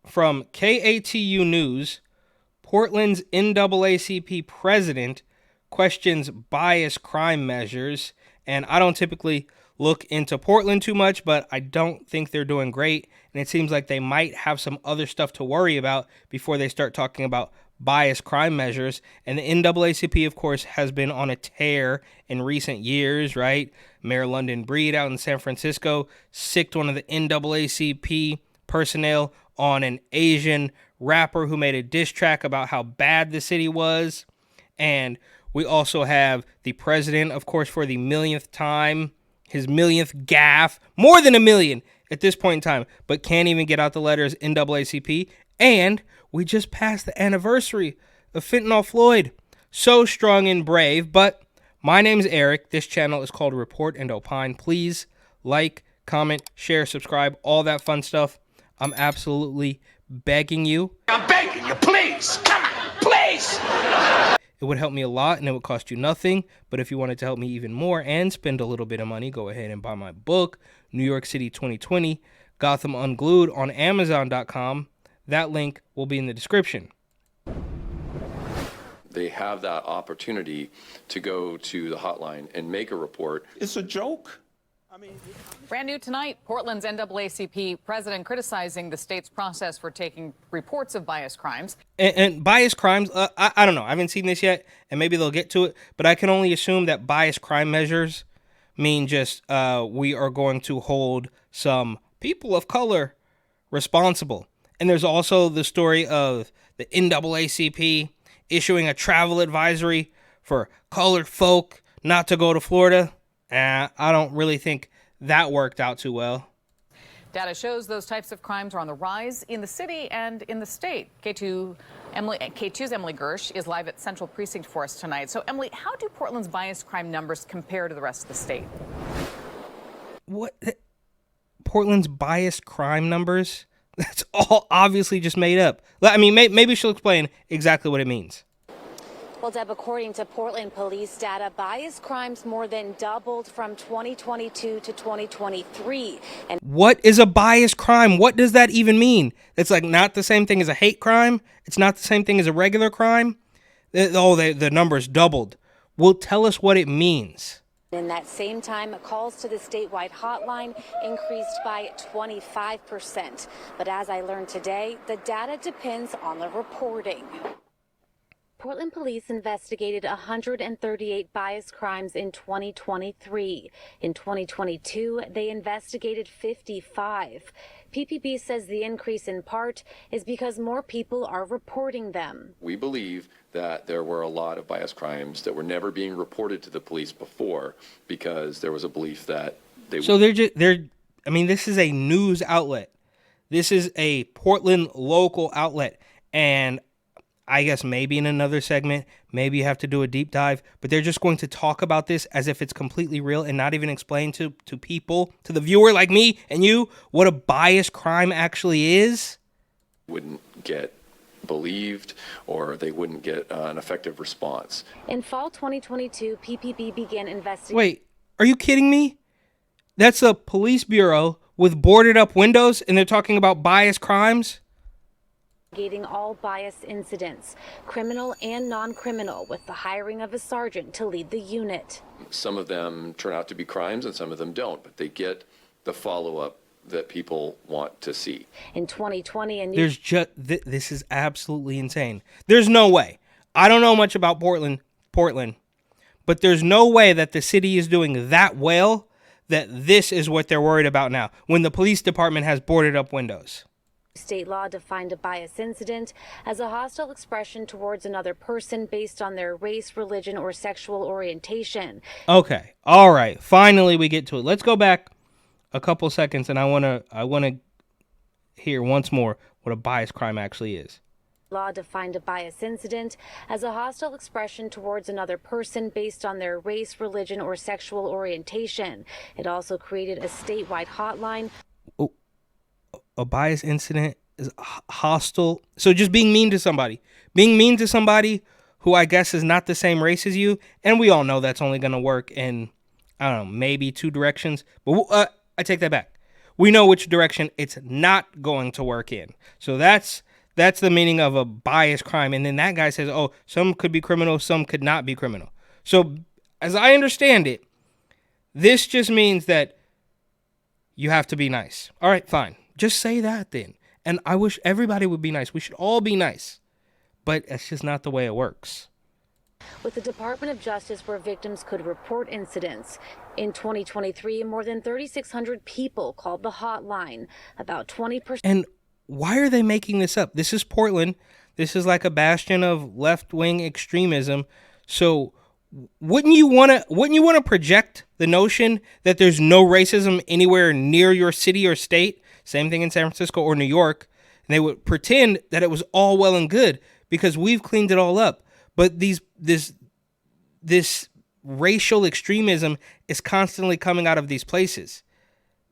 from KATU News, Portland's NAACP president questions bias crime measures. And I don't typically look into Portland too much, but I don't think they're doing great. And it seems like they might have some other stuff to worry about before they start talking about bias crime measures. And the NAACP, of course, has been on a tear in recent years, right? Mayor London Breed out in San Francisco sicked one of the NAACP personnel on an Asian rapper who made a diss track about how bad the city was. And we also have the president, of course, for the millionth time, his millionth gaffe, more than a million at this point in time, but can't even get out the letters NAACP. And we just passed the anniversary of Fentanyl Floyd. So strong and brave. But my name's Eric. This channel is called Report and Opine. Please like, comment, share, subscribe, all that fun stuff. I'm absolutely begging you. I'm begging you, please. Come on, please. It would help me a lot and it would cost you nothing. But if you wanted to help me even more and spend a little bit of money, go ahead and buy my book, New York City 2020, Gotham Unglued, on Amazon.com. That link will be in the description. They have that opportunity to go to the hotline and make a report. It's a joke. Brand new tonight, Portland's NAACP president criticizing the state's process for taking reports of bias crimes. And bias crimes, I don't know. I haven't seen this yet, and maybe they'll get to it. But I can only assume that bias crime measures mean just we are going to hold some people of color responsible. And there's also the story of the NAACP issuing a travel advisory for colored folk not to go to Florida. I don't really think that worked out too well. Data shows those types of crimes are on the rise in the city and in the state. K2's Emily Gersh is live at Central Precinct for us tonight. So, Emily, how do Portland's bias crime numbers compare to the rest of the state? What? Portland's bias crime numbers? That's all obviously just made up. I mean, maybe she'll explain exactly what it means. Well, Deb, according to Portland police data, bias crimes more than doubled from 2022 to 2023. And what is a bias crime? What does that even mean? It's like not the same thing as a hate crime. It's not the same thing as a regular crime. The numbers doubled. Well, tell us what it means. in that same time, calls to the statewide hotline increased by 25%. But as I learned today, the data depends on the reporting. Portland police investigated 138 bias crimes in 2023. In 2022, they investigated 55. PPB says the increase in part is because more people are reporting them. We believe that there were a lot of bias crimes that were never being reported to the police before because there was a belief that they So I mean, this is a news outlet. This is a Portland local outlet. And I guess maybe in another segment, maybe you have to do a deep dive, but they're just going to talk about this as if it's completely real and not even explain to people, to the viewer like me and you, what a bias crime actually is. wouldn't get believed or they wouldn't get an effective response. In fall 2022, PPB began investigating. Wait, are you kidding me? That's a police bureau with boarded up windows and they're talking about bias crimes? All bias incidents, criminal and non-criminal, with the hiring of a sergeant to lead the unit. Some of them turn out to be crimes and some of them don't, but they get the follow-up that people want to see. In 2020, There's just this is absolutely insane. There's no way. I don't know much about Portland, but there's no way that the city is doing that well that this is what they're worried about now when the police department has boarded up windows. State law defined a bias incident as a hostile expression towards another person based on their race, religion, or sexual orientation. Okay. All right. Finally, we get to it. Let's go back a couple seconds, and I want to hear once more what a bias crime actually is. Law defined a bias incident as a hostile expression towards another person based on their race, religion, or sexual orientation. It also created a statewide hotline. A bias incident is hostile. So just being mean to somebody who I guess is not the same race as you. And we all know that's only going to work in, I don't know, maybe two directions. But I take that back. we know which direction it's not going to work in. So that's the meaning of a biased crime. And then that guy says, oh, some could be criminal, some could not be criminal. So as I understand it, this just means that you have to be nice. All right, fine. Just say that then. And I wish everybody would be nice. We should all be nice. But it's just not the way it works. With the Department of Justice, where victims could report incidents. In 2023, more than 3,600 people called the hotline. About 20%. And why are they making this up? This is Portland. This is like a bastion of left-wing extremism. So wouldn't you want to project the notion that there's no racism anywhere near your city or state? Same thing in San Francisco or New York. And they would pretend that it was all well and good because we've cleaned it all up. But this racial extremism is constantly coming out of these places.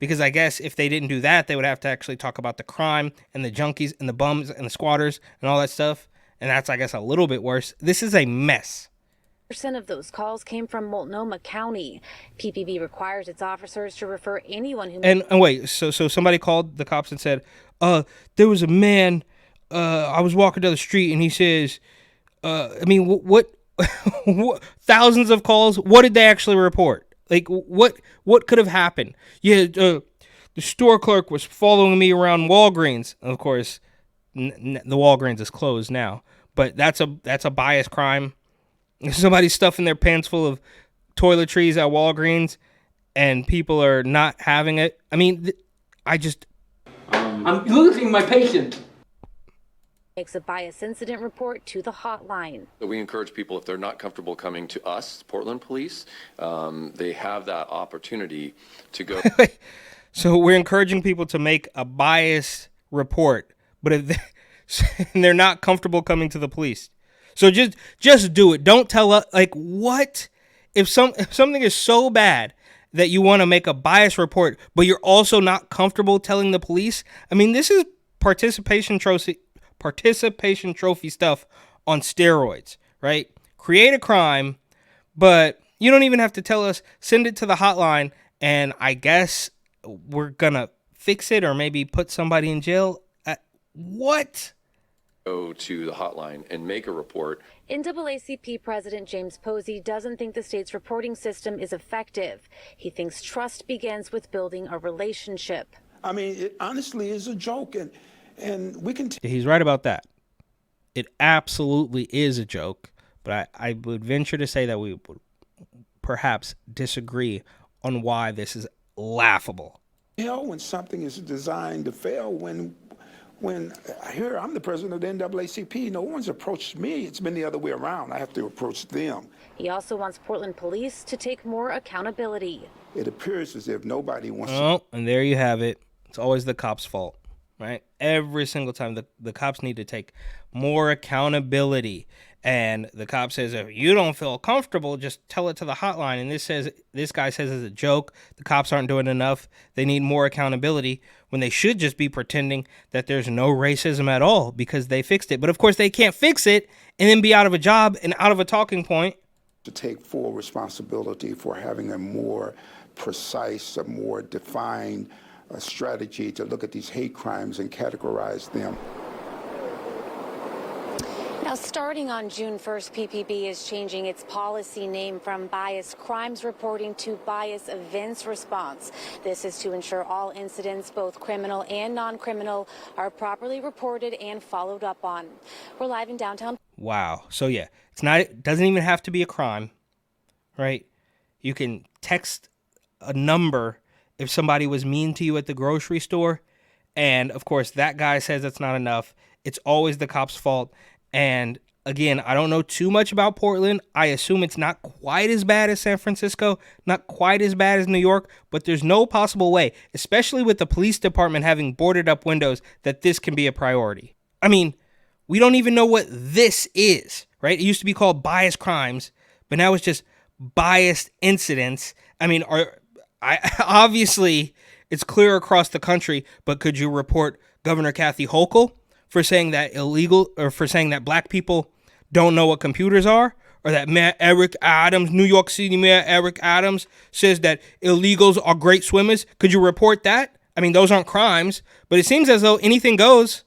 Because I guess if they didn't do that, they would have to actually talk about the crime and the junkies and the bums and the squatters and all that stuff. And that's, I guess, a little bit worse. This is a mess. Percent of those calls came from Multnomah County. PPB requires its officers to refer anyone who... And wait, so somebody called the cops and said, there was a man, I was walking down the street and he says, what thousands of calls, what did they actually report? Like, what could have happened? Yeah, the store clerk was following me around Walgreens. Of course, the Walgreens is closed now, but that's a biased crime. Somebody's stuffing their pants full of toiletries at Walgreens, and people are not having it. I mean, I'm losing my patience. Makes a bias incident report to the hotline. So we encourage people, if they're not comfortable coming to us, Portland Police, they have that opportunity to go. So we're encouraging people to make a bias report, but if they're not comfortable coming to the police. So just do it. Don't tell us, like, what? If something is so bad that you want to make a bias report, but you're also not comfortable telling the police. I mean, this is participation trophy stuff on steroids, right? Create a crime, but you don't even have to tell us. Send it to the hotline, and I guess we're gonna fix it or maybe put somebody in jail. What? Go to the hotline and make a report. NAACP President James Posey doesn't think the state's reporting system is effective. He thinks trust begins with building a relationship. I mean, it honestly is a joke, and we can... He's right about that. It absolutely is a joke, but I would venture to say that we would perhaps disagree on why this is laughable. When something is designed to fail, when here I'm the president of the NAACP, no one's approached me. It's been the other way around. I have to approach them. He also wants Portland police to take more accountability. It appears as if nobody wants to... and there you have it. It's always the cops' fault, right? Every single time the cops need to take more accountability. And the cop says, if you don't feel comfortable, just tell it to the hotline. And this guy says it's a joke. The cops aren't doing enough. They need more accountability when they should just be pretending that there's no racism at all because they fixed it. But of course they can't fix it and then be out of a job and out of a talking point. to take full responsibility for having a more precise, a more defined strategy to look at these hate crimes and categorize them. Now, starting on June 1st, PPB is changing its policy name from bias crimes reporting to bias events response. This is to ensure all incidents, both criminal and non-criminal, are properly reported and followed up on. We're live in downtown. Wow. So yeah, it doesn't even have to be a crime, right? You can text a number if somebody was mean to you at the grocery store. And of course, that guy says that's not enough. It's always the cop's fault. And again, I don't know too much about Portland. I assume it's not quite as bad as San Francisco, not quite as bad as New York, but there's no possible way, especially with the police department having boarded up windows, that this can be a priority. I mean, we don't even know what this is, right? It used to be called bias crimes, but now it's just biased incidents. I mean, obviously it's clear across the country, but could you report Governor Kathy Hochul for saying that illegal, or for saying that black people don't know what computers are, or that Mayor Eric Adams, New York City Mayor Eric Adams, says that illegals are great swimmers? Could you report that? I mean, those aren't crimes, but it seems as though anything goes.